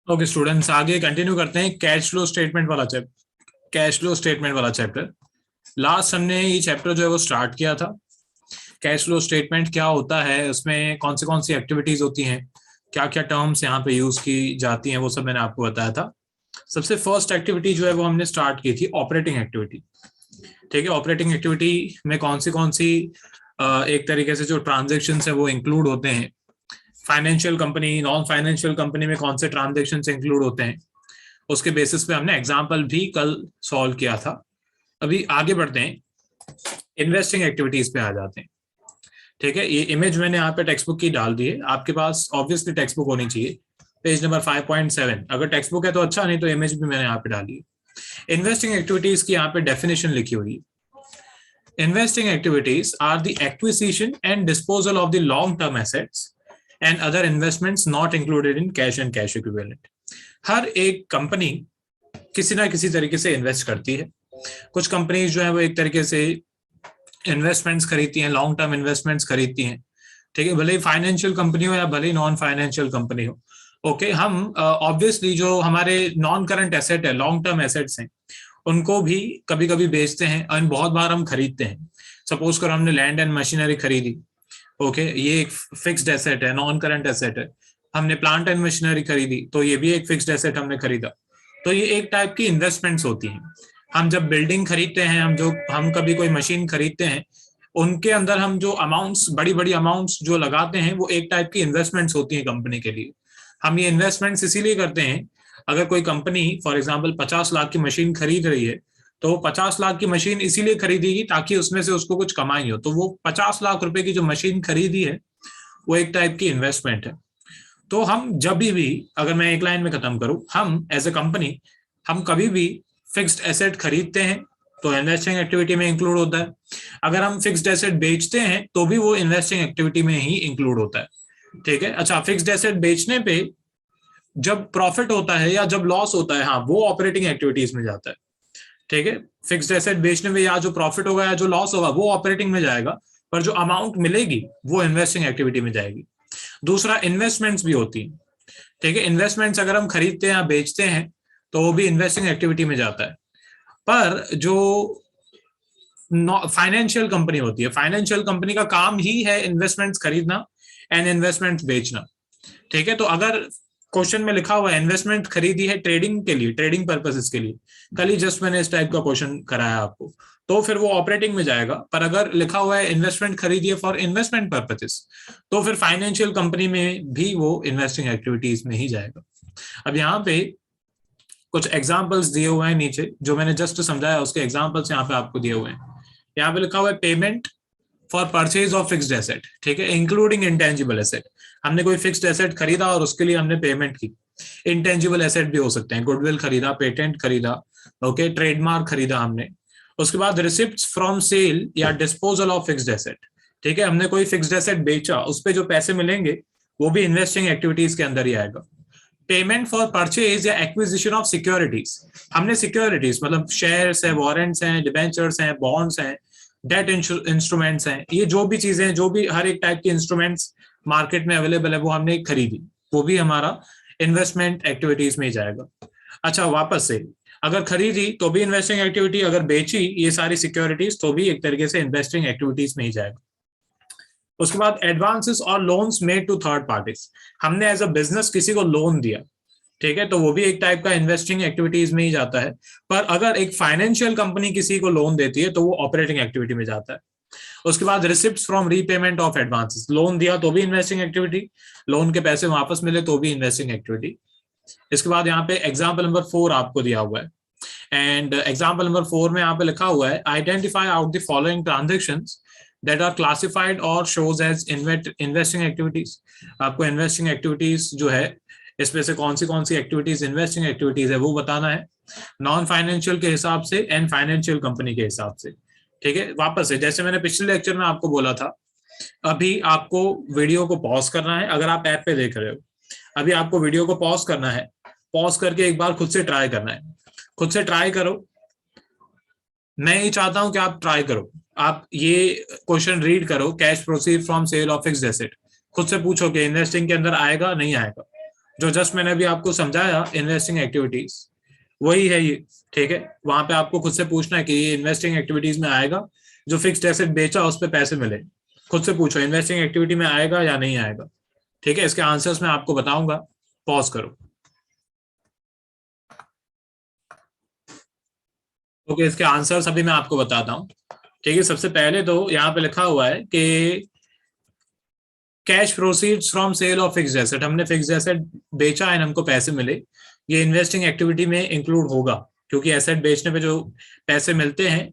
Okay students, आगे continue करते हैं कैश फ्लो स्टेटमेंट वाला चैप्टर। लास्ट हमने ये चैप्टर जो है वो स्टार्ट किया था। कैश फ्लो स्टेटमेंट क्या होता है, उसमें कौन सी एक्टिविटीज होती हैं, क्या क्या टर्म्स यहाँ पे यूज की जाती हैं, वो सब मैंने आपको बताया था। सबसे फर्स्ट एक्टिविटी जो है वो हमने स्टार्ट की थी ऑपरेटिंग एक्टिविटी। ठीक है, ऑपरेटिंग एक्टिविटी में कौन सी एक तरीके से जो ट्रांजेक्शन है वो इंक्लूड होते हैं। Financial company, non financial company में कौन से ट्रांजेक्शन इंक्लूड होते हैं, उसके बेसिस पे हमने एग्जाम्पल भी कल सॉल्व किया था। अभी आगे बढ़ते हैं, इन्वेस्टिंग एक्टिविटीज पे आ जाते हैं। ठीक है, ये इमेज मैंने यहाँ पे टेक्स्ट बुक की डाल दी है, आपके पास ऑब्वियसली टेक्स्ट बुक होनी चाहिए। पेज नंबर 5.7, अगर टेक्स्ट बुक है तो अच्छा, नहीं तो इमेज भी मैंने यहाँ पे डाली है। इन्वेस्टिंग एक्टिविटीज की यहाँ पे डेफिनेशन लिखी हुई है। Investing activities are the acquisition and disposal of the long term assets and other investments not included in cash and cash equivalent. हर एक कंपनी किसी ना किसी तरीके से इन्वेस्ट करती है। कुछ कंपनीज जो है वो एक तरीके से इन्वेस्टमेंट्स खरीदती हैं, लॉन्ग टर्म इन्वेस्टमेंट्स खरीदती हैं। ठीक है, भले ही फाइनेंशियल कंपनी हो या भले ही नॉन फाइनेंशियल कंपनी हो। ओके, हम ऑब्वियसली जो हमारे नॉन करंट एसेट है, लॉन्ग टर्म एसेट्स हैं, उनको भी कभी कभी बेचते हैं और बहुत बार हम खरीदते हैं। सपोज करो हमने लैंड एंड मशीनरी खरीदी। ओके, ये एक फिक्स्ड एसेट है, नॉन करंट एसेट है। हमने प्लांट एंड मशीनरी खरीदी तो ये भी एक फिक्स्ड एसेट हमने खरीदा। तो ये एक टाइप की इन्वेस्टमेंट्स होती हैं। हम जब बिल्डिंग खरीदते हैं, हम कभी कोई मशीन खरीदते हैं, उनके अंदर हम जो अमाउंट्स, बड़ी बड़ी अमाउंट्स जो लगाते हैं, वो एक टाइप की इन्वेस्टमेंट्स होती हैं कंपनी के लिए। हम ये इन्वेस्टमेंट्स इसीलिए करते हैं, अगर कोई कंपनी फॉर एग्जाम्पल 50 लाख की मशीन खरीद रही है, तो 50 लाख की मशीन इसीलिए खरीदेगी ताकि उसमें से उसको कुछ कमाई हो। तो वो 50 लाख रुपए की जो मशीन खरीदी है वो एक टाइप की इन्वेस्टमेंट है। तो हम जब भी, अगर मैं एक लाइन में खत्म करूं, हम एज ए कंपनी, हम कभी भी फिक्स्ड एसेट खरीदते हैं तो इन्वेस्टिंग एक्टिविटी में इंक्लूड होता है। अगर हम फिक्स्ड एसेट बेचते हैं तो भी वो इन्वेस्टिंग एक्टिविटी में ही इंक्लूड होता है। ठीक है, अच्छा, फिक्स्ड एसेट बेचने पे जब प्रॉफिट होता है या जब लॉस होता है, हाँ, वो ऑपरेटिंग एक्टिविटीज में जाता है। ठीक है, फिक्स्ड एसेट बेचने में या जो प्रॉफिट होगा या जो लॉस होगा वो ऑपरेटिंग में जाएगा, पर जो अमाउंट मिलेगी वो इन्वेस्टिंग एक्टिविटी में जाएगी। दूसरा, इन्वेस्टमेंट्स भी होती है। ठीक है, इन्वेस्टमेंट्स अगर हम खरीदते हैं या बेचते हैं तो वो भी इन्वेस्टिंग एक्टिविटी में जाता है। पर जो फाइनेंशियल कंपनी होती है, फाइनेंशियल कंपनी का काम ही है इन्वेस्टमेंट्स खरीदना एंड इन्वेस्टमेंट्स बेचना। ठीक है, तो अगर क्वेश्चन में लिखा हुआ है इन्वेस्टमेंट खरीदी है ट्रेडिंग के लिए, ट्रेडिंग पर्पसेस के लिए, कल ही जस्ट मैंने इस टाइप का क्वेश्चन कराया आपको, तो फिर वो ऑपरेटिंग में जाएगा। पर अगर लिखा हुआ है इन्वेस्टमेंट खरीदी है फॉर इन्वेस्टमेंट पर्पसेस, तो फिर फाइनेंशियल कंपनी में भी वो इन्वेस्टिंग एक्टिविटीज में ही जाएगा। अब यहाँ पे कुछ एग्जाम्पल्स दिए हुए हैं नीचे, जो मैंने जस्ट समझाया उसके एग्जाम्पल्स यहाँ पे आपको दिए हुए हैं। यहाँ पे लिखा हुआ है payment for purchase of fixed asset. ठीक है, इंक्लूडिंग इंटेंजिबल एसेट। हमने कोई फिक्स्ड एसेट खरीदा और उसके लिए हमने पेमेंट की। इंटेंजिबल एसेट भी हो सकते हैं, गुडविल खरीदा, पेटेंट खरीदा, ओके, ट्रेडमार्क खरीदा हमने। उसके बाद रिसिप्ट्स फ्रॉम सेल या डिस्पोजल ऑफ फिक्स्ड एसेट। ठीक है, हमने कोई फिक्स्ड एसेट बेचा, उस पर जो पैसे मिलेंगे वो भी इन्वेस्टिंग एक्टिविटीज के अंदर ही आएगा। पेमेंट फॉर परचेज या एक्विजिशन ऑफ सिक्योरिटीज। हमने सिक्योरिटीज मतलब शेयर्स हैं, वारंट्स हैं, डिबेंचर्स हैं, बॉन्ड्स हैं, डेट इंस्ट्रूमेंट्स हैं, ये जो भी चीजें हैं, जो भी हर एक टाइप के इंस्ट्रूमेंट्स मार्केट में अवेलेबल है, वो हमने खरीदी, वो भी हमारा इन्वेस्टमेंट एक्टिविटीज में ही जाएगा। अच्छा, वापस से, अगर खरीदी तो भी इन्वेस्टिंग एक्टिविटी, अगर बेची ये सारी सिक्योरिटीज तो भी एक तरीके से इन्वेस्टिंग एक्टिविटीज में ही जाएगा। उसके बाद एडवांसेस और loans made to third parties. हमने एज अ बिजनेस किसी को लोन दिया, ठीक है, तो वो भी एक टाइप का इन्वेस्टिंग एक्टिविटीज में ही जाता है। पर अगर एक फाइनेंशियल कंपनी किसी को लोन देती है तो वो ऑपरेटिंग एक्टिविटी में जाता है। उसके बाद receipts from repayment of advances. Loan दिया तो भी इन्वेस्टिंग एक्टिविटी, लोन के पैसे वापस मिले तो भी इन्वेस्टिंग एक्टिविटी। इसके बाद यहाँ पे एग्जाम्पल नंबर 4 आपको दिया हुआ है, एंड एग्जाम्पल नंबर 4 में यहाँ पे लिखा हुआ है identify out the following transactions that are classified or shows as investing activities। आपको इन्वेस्टिंग एक्टिविटीज जो है, इसमें से कौन सी एक्टिविटीज इन्वेस्टिंग एक्टिविटीज है वो बताना है, नॉन फाइनेंशियल के हिसाब से एंड फाइनेंशियल कंपनी के हिसाब से। ठीक है, वापस से जैसे मैंने पिछले लेक्चर में आपको बोला था, अभी आपको वीडियो को पॉज करना है। अगर आप ऐप पे देख रहे हो, अभी आपको वीडियो को पॉज करना है, पॉज करके एक बार खुद से ट्राई करना है। खुद से ट्राई करो, मैं ये चाहता हूं कि आप ट्राई करो। आप ये क्वेश्चन रीड करो, cash proceed from sale of fixed asset, खुद से पूछो कि इन्वेस्टिंग के अंदर आएगा नहीं आएगा। जो जस्ट मैंने अभी आपको समझाया इन्वेस्टिंग एक्टिविटीज, वही है ये। ठीक है, वहां पे आपको खुद से पूछना है कि ये इन्वेस्टिंग एक्टिविटीज में आएगा, जो फिक्स्ड एसेट बेचा उस पर पैसे मिले, खुद से पूछो इन्वेस्टिंग एक्टिविटी में आएगा या नहीं आएगा। ठीक है, इसके आंसर्स मैं आपको बताऊंगा, पॉज करो। ओके, इसके आंसर्स अभी मैं आपको बताता हूँ। ठीक है, सबसे पहले तो यहाँ पे लिखा हुआ है कि cash proceeds from sale of fixed asset, हमने फिक्स्ड एसेट बेचा एंड हमको पैसे मिले, ये इन्वेस्टिंग एक्टिविटी में इंक्लूड होगा, क्योंकि एसेट बेचने पे जो पैसे मिलते हैं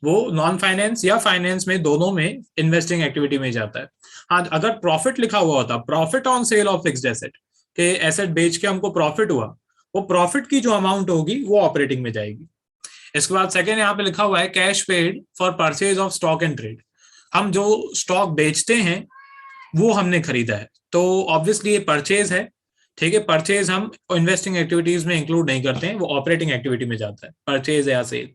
वो नॉन फाइनेंस या फाइनेंस में, दोनों में इन्वेस्टिंग एक्टिविटी में जाता है। हाँ, अगर प्रॉफिट लिखा हुआ होता, profit on sale of fixed asset, के एसेट बेच के हमको प्रॉफिट हुआ, वो प्रॉफिट की जो अमाउंट होगी वो ऑपरेटिंग में जाएगी। इसके बाद सेकेंड यहाँ पे लिखा हुआ है cash paid for purchase of stock and trade, हम जो स्टॉक बेचते हैं वो हमने खरीदा है, तो ऑब्वियसली ये परचेज है। ठीक है, परचेज हम इन्वेस्टिंग एक्टिविटीज में इंक्लूड नहीं करते हैं, वो ऑपरेटिंग एक्टिविटी में जाता है, परचेज या सेल।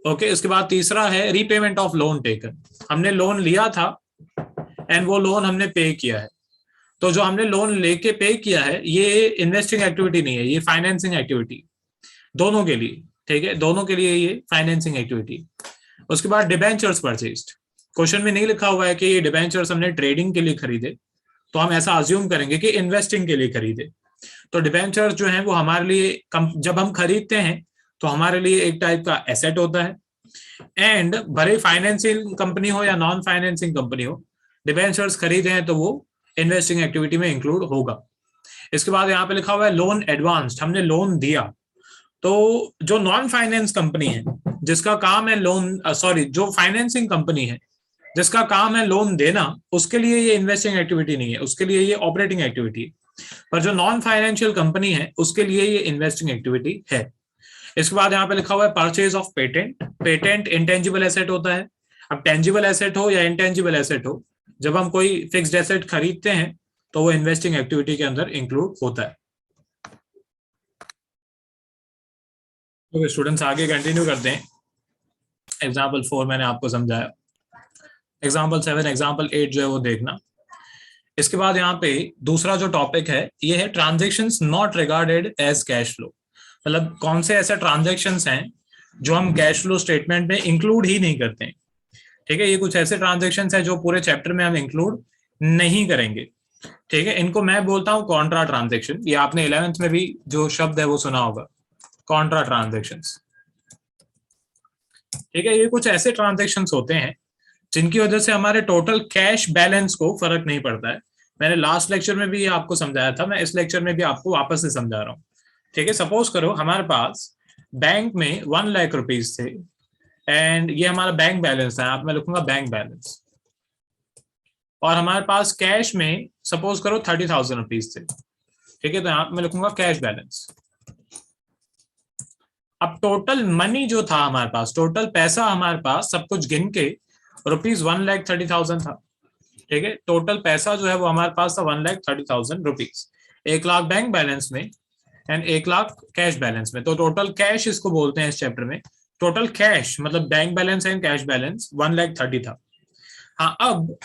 ओके, इसके बाद तीसरा है रीपेमेंट ऑफ लोन टेकन, हमने लोन लिया था एंड वो लोन हमने पे किया है, तो जो हमने लोन लेके पे किया है ये इन्वेस्टिंग एक्टिविटी नहीं है, ये फाइनेंसिंग एक्टिविटी, दोनों के लिए। ठीक है, दोनों के लिए ये फाइनेंसिंग एक्टिविटी। उसके बाद डिबेंचर्स परचेज्ड, क्वेश्चन में नहीं लिखा हुआ है कि ये डिबेंचर्स हमने ट्रेडिंग के लिए खरीदे, तो हम ऐसा अज्यूम करेंगे कि इन्वेस्टिंग के लिए खरीदे। तो डिबेंचर्स जो है वो हमारे लिए जब हम खरीदते हैं तो हमारे लिए एक टाइप का एसेट होता है, एंड भले फाइनेंसिंग कंपनी हो या नॉन फाइनेंसिंग कंपनी हो, डिबेंचर्स खरीदे हैं तो वो इन्वेस्टिंग एक्टिविटी में इंक्लूड होगा। इसके बाद यहाँ पे लिखा हुआ है लोन एडवांस्ड, हमने लोन दिया, तो जो नॉन फाइनेंस कंपनी है जिसका काम है लोन, सॉरी, जो फाइनेंसिंग कंपनी है जिसका काम है लोन देना, उसके लिए ये इन्वेस्टिंग एक्टिविटी नहीं है, उसके लिए ये ऑपरेटिंग एक्टिविटी है। पर जो नॉन फाइनेंशियल कंपनी है उसके लिए ये इन्वेस्टिंग एक्टिविटी है। इसके बाद यहाँ पे लिखा हुआ है purchase of patent, patent intangible asset होता है। अब टेंजिबल एसेट हो या इंटेंजिबल एसेट हो, जब हम कोई फिक्स्ड एसेट खरीदते हैं तो वो इन्वेस्टिंग एक्टिविटी के अंदर इंक्लूड होता है। तो स्टूडेंट्स आगे कंटिन्यू करते हैं। एग्जाम्पल 4 मैंने आपको समझाया, एग्जाम्पल 7, एग्जाम्पल 8 जो है वो देखना। इसके बाद यहाँ पे दूसरा जो टॉपिक है ये है transactions not regarded as cash flow, मतलब कौन से ऐसे ट्रांजेक्शन्स हैं जो हम कैश फ्लो स्टेटमेंट में इंक्लूड ही नहीं करते हैं। ठीक है, ये कुछ ऐसे ट्रांजेक्शन्स हैं जो पूरे चैप्टर में हम इंक्लूड नहीं करेंगे। ठीक है, इनको मैं बोलता हूँ कॉन्ट्रा ट्रांजेक्शन, ये आपने 11th में भी जो शब्द है वो सुना होगा, कॉन्ट्रा ट्रांजेक्शन्स। ठीक है, ये कुछ ऐसे ट्रांजेक्शन्स होते हैं जिनकी वजह से हमारे टोटल कैश बैलेंस को फर्क नहीं पड़ता है। मैंने लास्ट लेक्चर में भी ये आपको समझाया था, मैं इस लेक्चर में भी आपको वापस से समझा रहा हूँ। ठीक है, सपोज करो हमारे पास बैंक में 1 लाख रुपीज थे एंड ये हमारा बैंक बैलेंस है, आप मैं लिखूंगा बैंक बैलेंस, और हमारे पास कैश में सपोज करो 30,000 रुपीज थे। ठीक है, तो यहाँ मैं लिखूंगा कैश बैलेंस। अब टोटल मनी जो था हमारे पास, टोटल पैसा हमारे पास सब कुछ गिन के रुपीज 1,30,000 था। ठीक है, टोटल पैसा जो है वो हमारे पास था 1,30,000 रुपीज, 1 लाख बैंक बैलेंस में एंड 1 लाख कैश बैलेंस में, तो टोटल कैश इसको बोलते हैं इस चैप्टर में। टोटल कैश मतलब bank balance and cash balance 1,30,000 था। हाँ, अब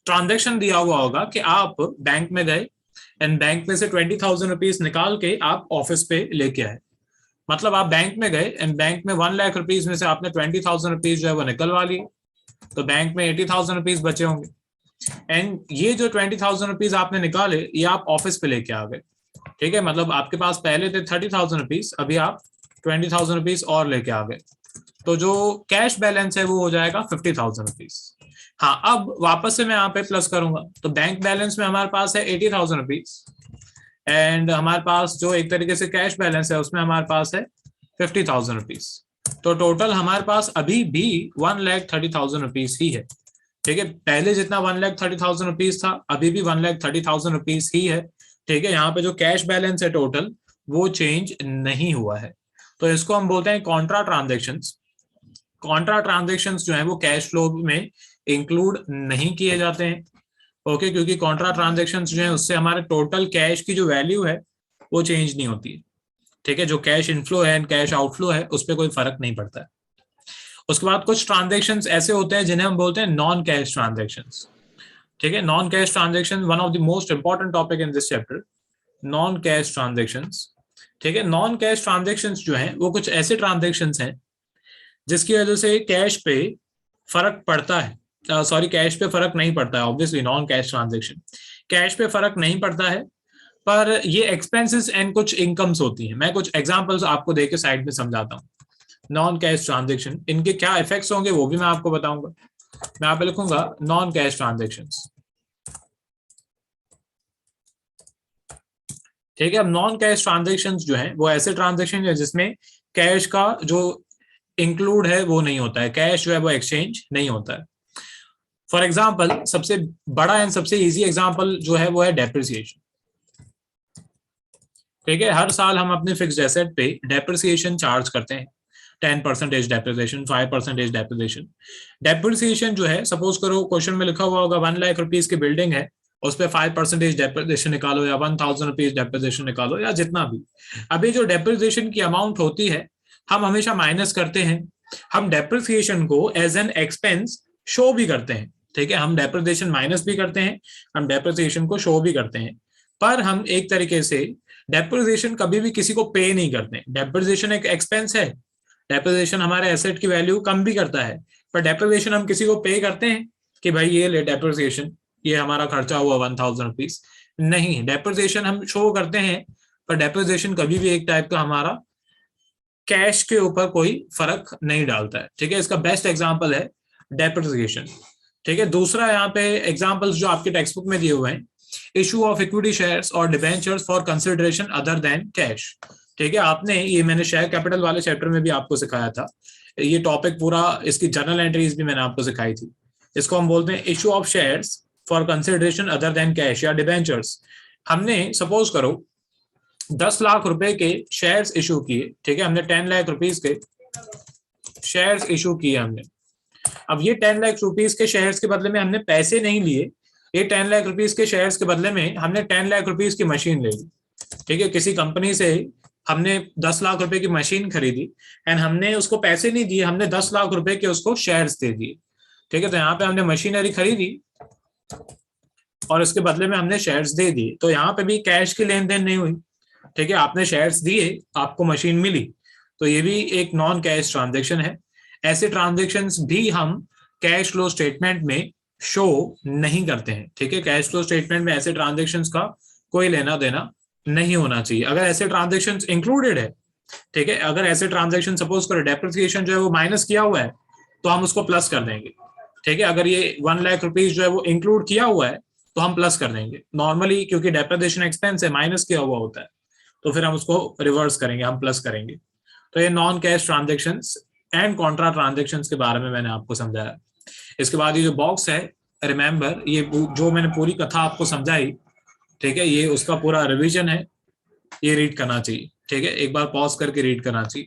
ट्रांजेक्शन दिया हुआ होगा कि आप बैंक में गए एंड बैंक में से 20,000 रुपीज निकाल के आप ऑफिस पे लेके आए, मतलब आप बैंक में गए एंड बैंक में 1 लाख रुपीज में से आपने 20,000 रुपीज जो है वो निकलवा लिए, तो बैंक में 80,000 रुपीज बचे होंगे, एंड ये जो 20,000 रुपीज आपने निकाले ये आप ऑफिस पे लेके आ गए। ठीक है, मतलब आपके पास पहले थे 30,000 रुपीज, अभी आप 20,000 रुपीज और लेके आ गए, तो जो कैश बैलेंस है वो हो जाएगा 50,000 रुपीज। हाँ, अब वापस से मैं यहाँ पे प्लस करूंगा, तो बैंक बैलेंस में हमारे पास है 80,000 रुपीज एंड हमारे पास जो एक तरीके से कैश बैलेंस है उसमें हमारे पास है 50,000 रुपीज, तो टोटल हमारे पास अभी भी 1,30,000 रुपीज ही है। ठीक है, पहले जितना 1,30,000 रुपीज था अभी भी 1,30,000 रुपीज ही है। ठीक है, यहाँ पे जो कैश बैलेंस है टोटल वो चेंज नहीं हुआ है, तो इसको हम बोलते हैं कॉन्ट्रा ट्रांजेक्शन्स। कॉन्ट्रा ट्रांजेक्शन्स जो है वो कैश फ्लो में इंक्लूड नहीं किए जाते हैं। ओके, क्योंकि कॉन्ट्रा ट्रांजेक्शन्स जो है उससे हमारे टोटल कैश की जो वैल्यू है वो चेंज नहीं होती है। ठीक है, जो कैश इनफ्लो है एंड कैश आउटफ्लो है उस पर कोई फर्क नहीं पड़ता है। उसके बाद कुछ ट्रांजेक्शन्स ऐसे होते हैं जिन्हें हम बोलते हैं नॉन कैश ट्रांजेक्शन्स। ठीक है, non cash transaction one of the most important topic in this chapter. Non cash transactions. ठीक है, नॉन कैश ट्रांजेक्शंस जो हैं वो कुछ ऐसे ट्रांजेक्शंस हैं जिसकी वजह से कैश पे फर्क पड़ता है। सॉरी, कैश पे फर्क नहीं पड़ता है, obviously non cash transaction cash पे फर्क नहीं पड़ता है, पर ये एक्सपेंसेस एंड कुछ इनकम्स होती हैं। मैं कुछ एग्जांपल्स आपको देके साइड में समझाता हूँ। नॉन कैश ट्रांजेक्शन, इनके क्या इफेक्ट्स होंगे वो भी मैं आपको बताऊंगा। मैं यहाँ पे लिखूंगा नॉन कैश ट्रांजेक्शंस। ठीक है, अब नॉन कैश ट्रांजेक्शन जो है वो ऐसे ट्रांजेक्शन है जिसमें कैश का जो इंक्लूड है वो नहीं होता है, कैश जो है वो एक्सचेंज नहीं होता है। फॉर एग्जाम्पल, सबसे बड़ा एंड सबसे इजी एग्जाम्पल जो है वो है डेप्रिसिएशन। ठीक है, हर साल हम अपने फिक्स्ड एसेट पे डेप्रिसिएशन चार्ज करते हैं। 10% डेप्रिसिएशन, 5% डेप्रिसिएशन। डेप्रिसिएशन जो है, सपोज करो क्वेश्चन में लिखा हुआ होगा 1,00,000 रुपीज की बिल्डिंग है, उस पर 5% डेप्रिसिएशन निकालो या 1,000 रुपीज डेप्रिसिएशन निकालो या जितना भी। अभी जो डेप्रिसिएशन की अमाउंट होती है हम हमेशा माइनस करते हैं। हम डेप्रिसिएशन को एज एन एक्सपेंस शो भी करते हैं। ठीक है, हम डेप्रिसिएशन माइनस भी करते हैं, हम डेप्रिसिएशन को शो भी करते हैं, पर हम एक तरीके से डेप्रिसिएशन कभी भी किसी को पे नहीं करते। डेप्रिसिएशन एक एक्सपेंस है, डेप्रिसिएशन हमारे एसेट की वैल्यू कम भी करता है, पर डेप्रिसिएशन हम किसी को पे करते हैं कि भाई ये ले डेप्रिसिएशन, ये हमारा खर्चा हुआ 1,000 रुपीज। नहीं, डेप्रिसिएशन हम शो करते हैं, पर डेप्रिसिएशन कभी भी एक टाइप का हमारा कैश के ऊपर कोई फर्क नहीं डालता है। ठीक है, इसका बेस्ट एग्जांपल है डेप्रिसिएशन। ठीक है, दूसरा यहाँ पे एग्जांपल्स जो आपके टेक्स्ट बुक में दिए हुए हैं, इशू ऑफ इक्विटी शेयर्स और debentures for consideration other than cash. ठीक है, आपने ये मैंने शेयर कैपिटल वाले चैप्टर में भी आपको सिखाया था, ये टॉपिक पूरा, इसकी जर्नल एंट्रीज भी मैंने आपको सिखाई थी। इसको हम बोलते हैं issue of shares for consideration other than cash या डिबेंचर्स। हमने सपोज करो 10 लाख रुपए के शेयर्स इशू किए। ठीक है, हमने 10 लाख रुपीज के शेयर्स इशू किए हमने। अब ये 10 लाख रुपीज के शेयर्स के बदले में हमने पैसे नहीं लिए, ये 10 लाख रुपीज के शेयर्स के बदले में हमने 10 लाख रुपीज की मशीन ले ली। ठीक है, किसी कंपनी से हमने 10 लाख रुपए की मशीन खरीदी एंड हमने उसको पैसे नहीं दिए, हमने 10 लाख रुपए के उसको शेयर्स दे दिए। ठीक है, तो यहाँ पे हमने मशीनरी खरीदी और इसके बदले में हमने शेयर्स दे दिए, तो यहाँ पे भी कैश की लेन देन नहीं हुई। ठीक है, आपने शेयर्स दिए, आपको मशीन मिली, तो ये भी एक नॉन कैश ट्रांजेक्शन है। ऐसे ट्रांजेक्शन्स भी हम कैश फ्लो स्टेटमेंट में शो नहीं करते हैं। ठीक है, कैश फ्लो स्टेटमेंट में ऐसे ट्रांजेक्शन्स का कोई लेना देना नहीं होना चाहिए। अगर ऐसे ट्रांजेक्शन्स इंक्लूडेड है, ठीक है, अगर ऐसे ट्रांजेक्शन सपोज करो डेप्रिसिएशन जो है वो माइनस किया हुआ है तो हम उसको प्लस कर देंगे। ठीक है, अगर ये 1 लाख रुपीज जो है वो इंक्लूड किया हुआ है तो हम प्लस कर देंगे नॉर्मली, क्योंकि डेप्रिसिएशन एक्सपेंस है, माइनस किया हुआ होता है, तो फिर हम उसको रिवर्स करेंगे, हम प्लस करेंगे। तो ये non cash transactions and Contra transactions के बारे में मैंने आपको समझाया। इसके बाद ये जो बॉक्स है, रिमेंबर, ये जो मैंने पूरी कथा आपको समझाई, ठीक है, ये उसका पूरा रिवीजन है, ये रीड करना चाहिए। ठीक है, एक बार पॉज करके रीड करना चाहिए।